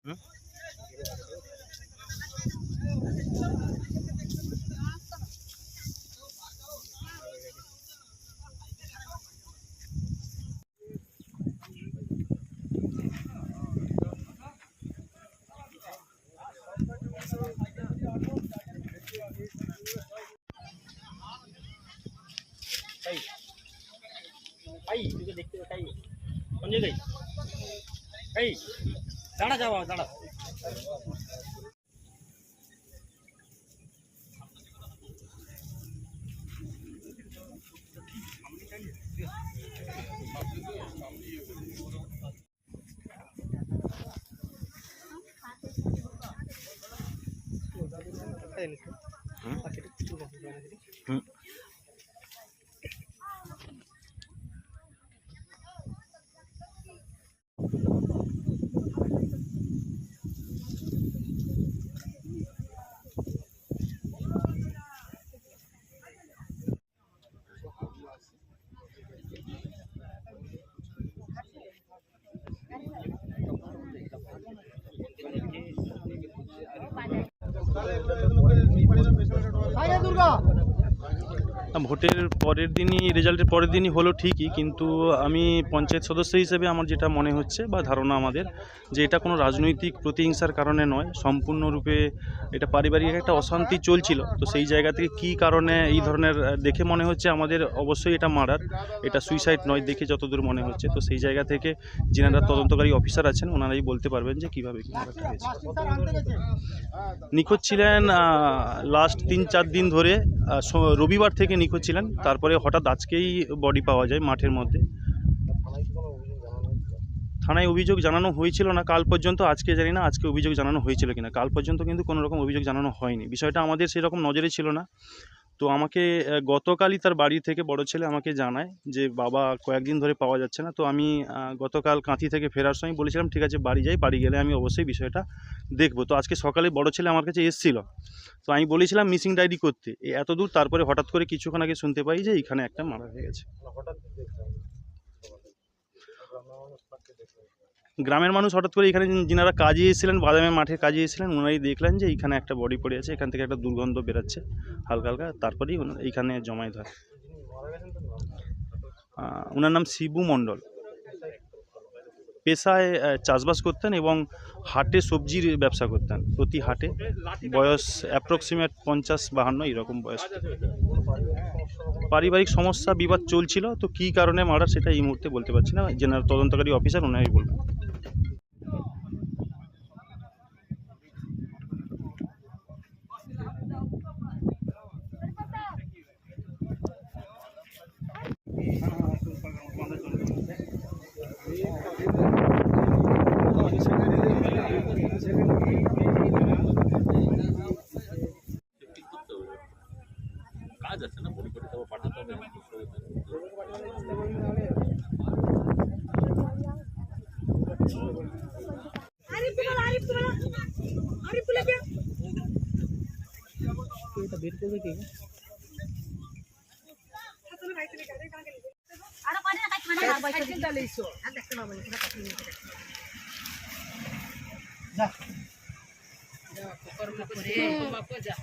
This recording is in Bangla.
হুম? तुझे देखते हो समझे गई दाड़ा जाओ दाड़ा ভোটের পরের দিনই রেজাল্টের পরের দিনই হলো ঠিকই, কিন্তু আমি পঞ্চায়েত সদস্য হিসেবে আমার যেটা মনে হচ্ছে বা ধারণা আমাদের, যে এটা কোনো রাজনৈতিক প্রতিহিংসার কারণে নয়, সম্পূর্ণরূপে এটা পারিবারিক একটা অশান্তি চলছিল। তো সেই জায়গা থেকে কী কারণে এই ধরনের দেখে মনে হচ্ছে আমাদের অবশ্যই এটা মার্ডার, এটা সুইসাইড নয় দেখে যতদূর মনে হচ্ছে। তো সেই জায়গা থেকে যিনারা তদন্তকারী অফিসার আছেন ওনারাই বলতে পারবেন যে কীভাবে কী মার্ডারটা হয়েছে। নিখোঁজ ছিলেন লাস্ট 3-4 দিন ধরে, রবিবার থেকে নিখোঁজ ছিলেন। তারপরে হঠাৎ আজকেই বডি পাওয়া যায় মাঠের মধ্যে। থানায় অভিযোগ জানানো হয়েছিল না কাল পর্যন্ত, আজকে জানি না আজকে অভিযোগ জানানো হয়েছিল কিনা। কাল পর্যন্ত কিন্তু কোনো রকম অভিযোগ জানানো হয়নি, বিষয়টা আমাদের সেরকম নজরে ছিল না। তো আমাকে গতকালই তার বাড়ি থেকে বড় ছেলে আমাকে জানায় যে বাবা কয়েকদিন ধরে পাওয়া যাচ্ছে না। তো আমি গতকাল কাঁথি থেকে ফেরার সময় বলেছিলাম ঠিক আছে বাড়ি যাই, বাড়ি গেলে আমি অবশ্যই বিষয়টা দেখবো। তো আজকে সকালে বড় ছেলে আমার কাছে এসেছিল, তো আমি বলেছিলাম মিসিং ডায়েরি করতে, এত দূর। তারপরে হঠাৎ করে কিছুক্ষণ আগে শুনতে পাই যে এখানে একটা মারা হয়ে গেছে। গ্রামের মানুষ হঠাৎ করে এখানে যিনারা কাজে এসেছিলেন, বাদামের মাঠে কাজে এসেছিলেন, ওনারাই দেখলেন যে এইখানে একটা বডি পড়ে আছে, এখান থেকে একটা দুর্গন্ধ বেরাচ্ছে হালকা হালকা। তারপরেই এইখানে জমায়েত হয়। ওনার নাম শিবু মণ্ডল। পেশায় চাষবাস করতেন এবং হাটে সবজির ব্যবসা করতেন, প্রতি হাটে। বয়স অ্যাপ্রক্সিমেট 50-52 এরকম বয়স। পারিবারিক সমস্যা বিবাদ চলছিল, তো কী কারণে মার্ডার সেটা এই মুহূর্তে বলতে পারছি না। জেনারেল তদন্তকারী অফিসার ওনারাই বলবেন। কাজ আছে না, বডি করে তারপর পাঠাতে হবে। বের করবে কি? আরো পারে না কাজ মানে আর বাইরে চিন্তা লইছো আর দেখতে না বলে কথা নিয়ে যা যা কর্ম করে বাবা যা।